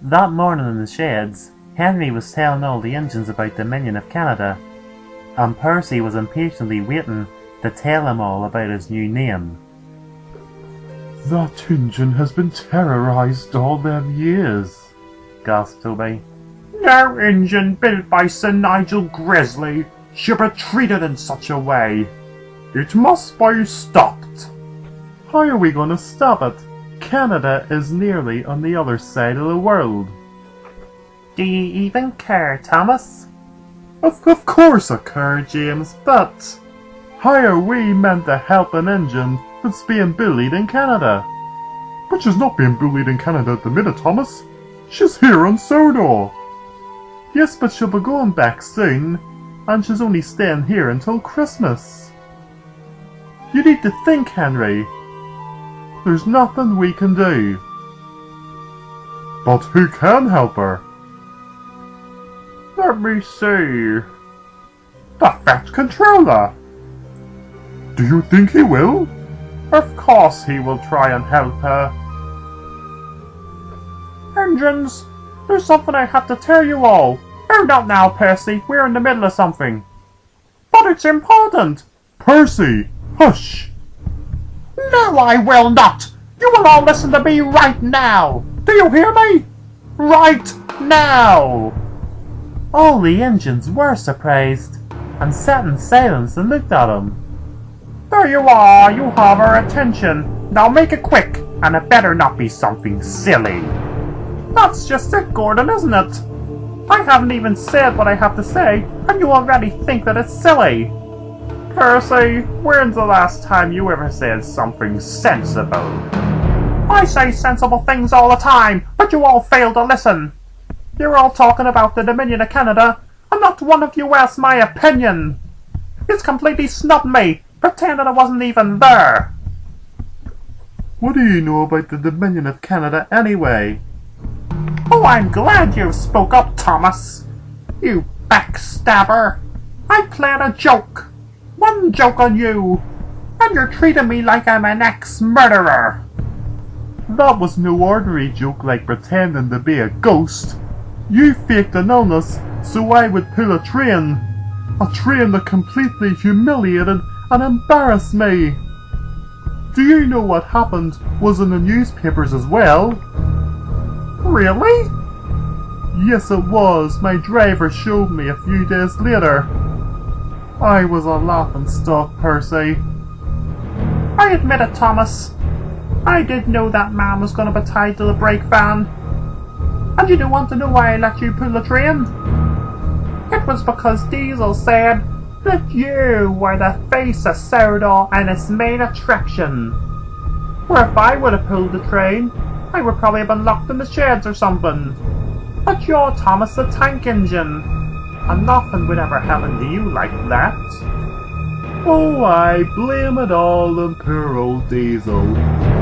That morning in the sheds, Henry was telling all the engines about the Dominion of Canada, and Percy was impatiently waiting to tell him all about his new name. That engine has been terrorised all them years, gasped Toby. No engine built by Sir Nigel Grizzly should be treated in such a way. It must be stopped. How are we going to stop it? Canada is nearly on the other side of the world. Do you even care, Thomas? Of course I care, James, but how are we meant to help an engine that's being bullied in Canada? But she's not being bullied in Canada at the minute, Thomas. She's here on Sodor. Yes, but she'll be going back soon, and she's only staying here until Christmas. You need to think, Henry. There's nothing we can do. But who can help her? Let me see. The Fat Controller. Do you think he will? Of course he will try and help her. Engines, there's something I have to tell you all. Oh, not now, Percy. We're in the middle of something. But it's important. Percy, hush. No, I will not. You will all listen to me right now. Do you hear me? Right now. All the engines were surprised, and sat in silence and looked at him. There you are. You have our attention. Now make it quick, and it better not be something silly. That's just it, Gordon, isn't it? I haven't even said what I have to say, and you already think that it's silly. Percy, when's the last time you ever said something sensible? I say sensible things all the time, but you all fail to listen. You're all talking about the Dominion of Canada, and not one of you asked my opinion. It's completely snubbed me, pretending I wasn't even there. What do you know about the Dominion of Canada anyway? Oh, I'm glad you spoke up, Thomas. You backstabber. I played a joke. One joke on you. And you're treating me like I'm an ex-murderer. That was no ordinary joke like pretending to be a ghost. You faked an illness so I would pull a train. A train that completely humiliated and embarrassed me. Do you know what happened was in the newspapers as well? Really? Yes, it was. My driver showed me a few days later. I was a laughing stock, Percy. I admit it, Thomas. I did know that man was going to be tied to the brake van. And you don't want to know why I let you pull the train? It was because Diesel said that you were the face of Sodor and its main attraction. Or if I would have pulled the train, I would probably have been locked in the sheds or something. But you're Thomas the Tank Engine, and nothing would ever happen to you like that. Oh, I blame it all on poor old Diesel.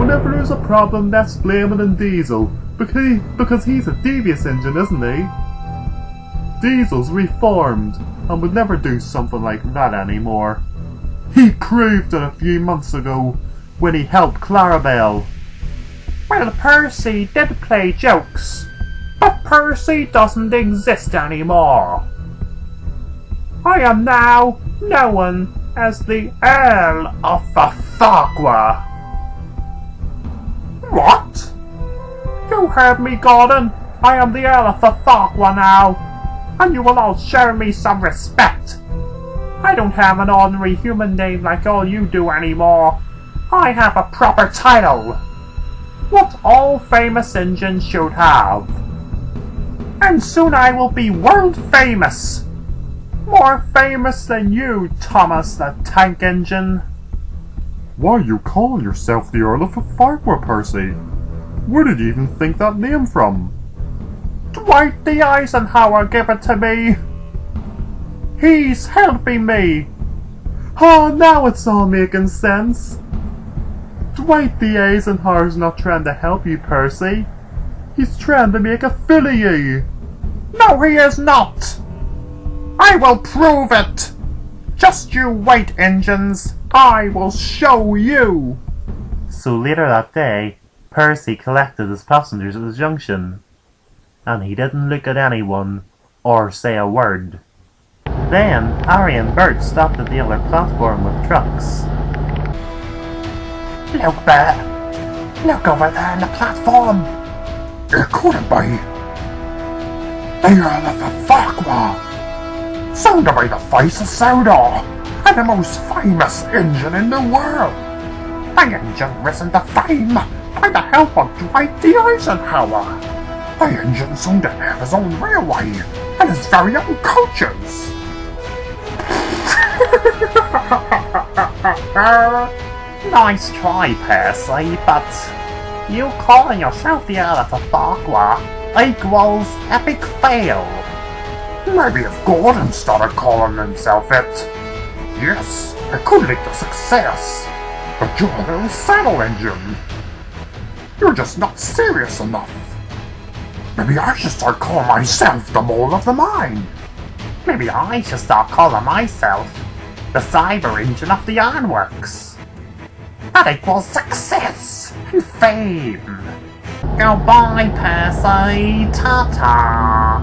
Whenever there's a problem, let's blame it on Diesel, because he's a devious engine, isn't he? Diesel's reformed, and would never do something like that anymore. He proved it a few months ago, when he helped Clarabelle. Well, Percy did play jokes, but Percy doesn't exist anymore. I am now known as the Earl of Fafaqua. What? You heard me, Gordon. I am the Earl of Fafaqua now, and you will all show me some respect. I don't have an ordinary human name like all you do anymore. I have a proper title. What all famous engines should have. And soon I will be world famous. More famous than you, Thomas the Tank Engine. Why are you calling yourself the Earl of Fafaqua, Percy? Where did you even think that name from? Dwight D. Eisenhower gave it to me. He's helping me. Oh, now it's all making sense. Dwight D. Eisenhower's not trying to help you, Percy. He's trying to make a fool of you. No, he is not. I will prove it. Just you wait, engines. I will show you. So later that day, Percy collected his passengers at the junction. and he didn't look at anyone or say a word. Then Harry and Bert stopped at the other platform with trucks. Look, Bert. Look over there on the platform. It couldn't be. The Earl of the Farquhar. Soon to be the face of Sodor, and the most famous engine in the world. The engine risen to fame by the help of Dwight D. Eisenhower. The engine soon to have his own railway and his very own coaches. Nice try, Percy, but you calling yourself the Earl of the Farquhar equals epic fail. Maybe if Gordon started calling himself it, yes, it could lead to success. But you're a little saddle engine. You're just not serious enough. Maybe I should start calling myself the Mole of the Mine. Maybe I should start calling myself the Cyber Engine of the Ironworks. That equals success and fame. Goodbye, Percy. Ta-ta.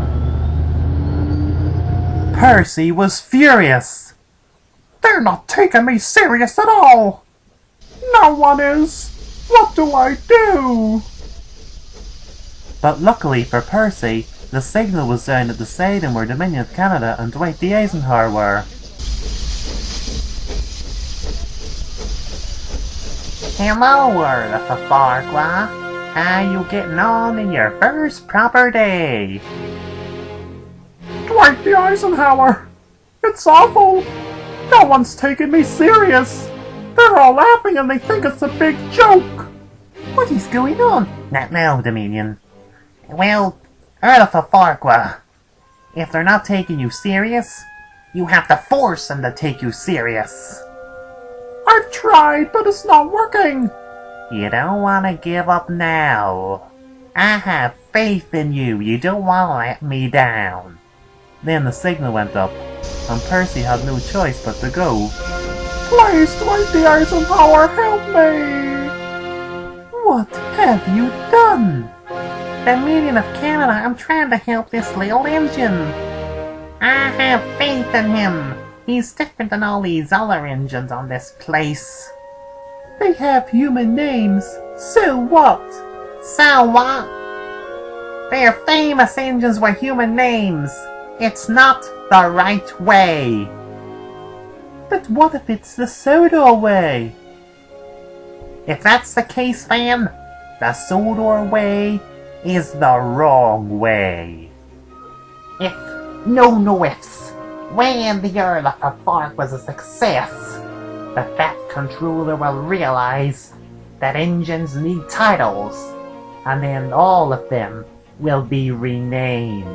Percy was furious. They're not taking me serious at all. No one is. What do I do? But luckily for Percy, the signal was down at the stadium where Dominion of Canada and Dwight D. Eisenhower were. Hello, Earl of the Farquhar. How you getting on in your first proper day? Dwight D. Eisenhower! It's awful! No one's taking me serious! They're all laughing and they think it's a big joke! What is going on? Not now, Dominion. Well, Earl of the Farquhar, if they're not taking you serious, you have to force them to take you serious. I've tried, but it's not working! You don't want to give up now. I have faith in you. You don't want to let me down. Then the signal went up, and Percy had no choice but to go. Please, Dwight D. Eisenhower, help me! What have you done? Dominion of Canada, I'm trying to help this little engine. I have faith in him. He's different than all these other engines on this place. They have human names. So what? So what? They're famous engines with human names. It's not the right way. But what if it's the Sodor way? If that's the case, then the Sodor way is the wrong way. If, no ifs, when the Earl of the Farquhar was a success, the Fat Controller will realize that engines need titles, and then all of them will be renamed.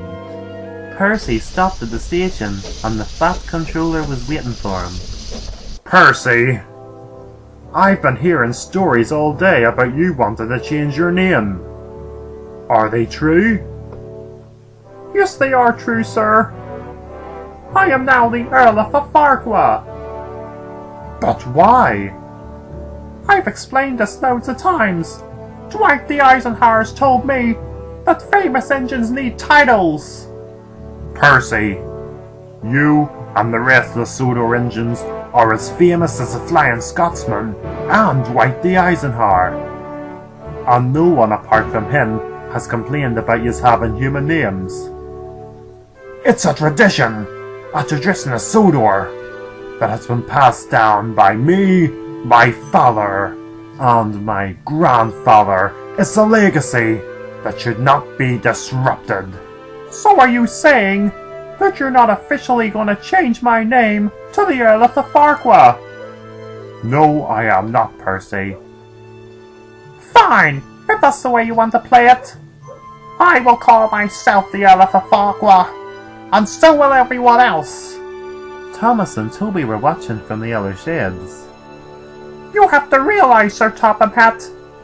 Percy stopped at the station, and the Fat Controller was waiting for him. Percy, I've been hearing stories all day about you wanting to change your name. Are they true? Yes, they are true, sir. I am now the Earl of the Farquhar. But why? I've explained this loads of times. Dwight D. Eisenhower's told me that famous engines need titles. Percy, you and the rest of the Sodor engines are as famous as the Flying Scotsman and Dwight D. Eisenhower. And no one apart from him has complained about yous having human names. It's a tradition of Sodor, that has been passed down by me, my father, and my grandfather. It's a legacy that should not be disrupted. So are you saying that you're not officially going to change my name to the Earl of the Farquhar? No, I am not, Percy. Fine, if that's the way you want to play it. I will call myself the Earl of the Farquhar, and so will everyone else. Thomas and Toby were watching from the other sheds. You have to realize, Sir Topham Hatt,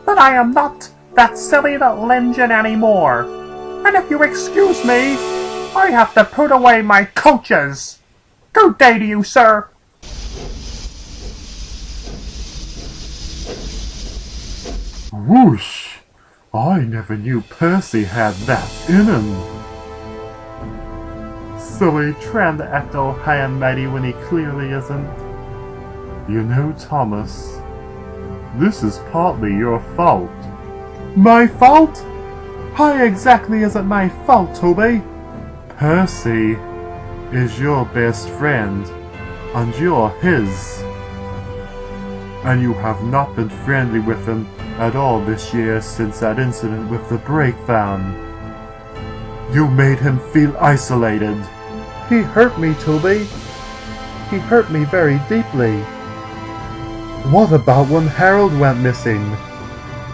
that I am not that silly little engine anymore. And if you excuse me, I have to put away my coaches. Good day to you, sir. Whoosh! I never knew Percy had that in him. Silly, trying to act all high and mighty when he clearly isn't. You know, Thomas, this is partly your fault. My fault? How exactly is it my fault, Toby? Percy is your best friend, and you're his. And you have not been friendly with him at all this year since that incident with the brake van. You made him feel isolated. He hurt me, Toby. He hurt me very deeply. What about when Harold went missing?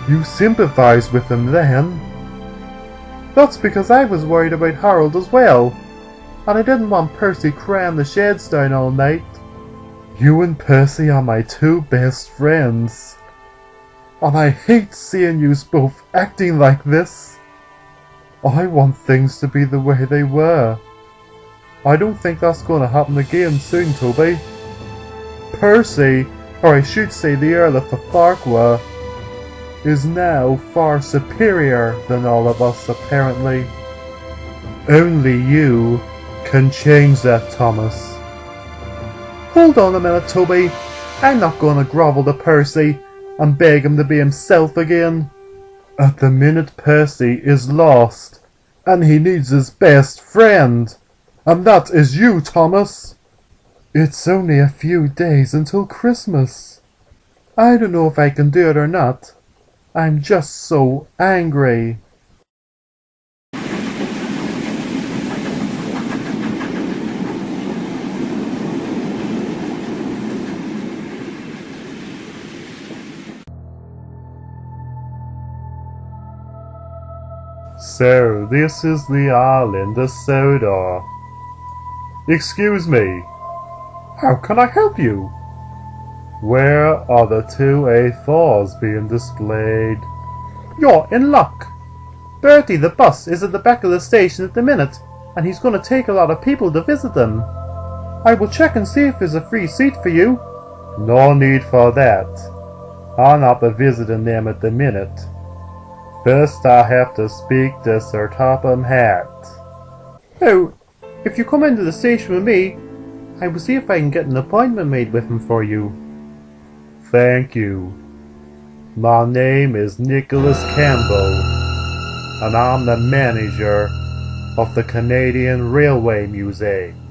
You sympathized with him then. That's because I was worried about Harold as well, and I didn't want Percy crying the sheds down all night. You and Percy are my two best friends, and I hate seeing you both acting like this. I want things to be the way they were. I don't think that's going to happen again soon, Toby. Percy, or I should say the Earl of Farquhar, is now far superior than all of us, apparently. Only you can change that, Thomas. Hold on a minute, Toby. I'm not going to grovel to Percy and beg him to be himself again. At the minute, Percy is lost, and he needs his best friend, and that is you, Thomas. It's only a few days until Christmas. I don't know if I can do it or not. I'm just so angry. So, this is the island of Sodor. Excuse me. How can I help you? Where are the two A4s being displayed? You're in luck. Bertie the bus is at the back of the station at the minute, and he's going to take a lot of people to visit them. I will check and see if there's a free seat for you. No need for that. I'll not be visiting them at the minute. First I have to speak to Sir Topham Hatt. Oh, if you come into the station with me, I will see if I can get an appointment made with him for you. Thank you. My name is Nicholas Campbell, and I'm the manager of the Canadian Railway Museum.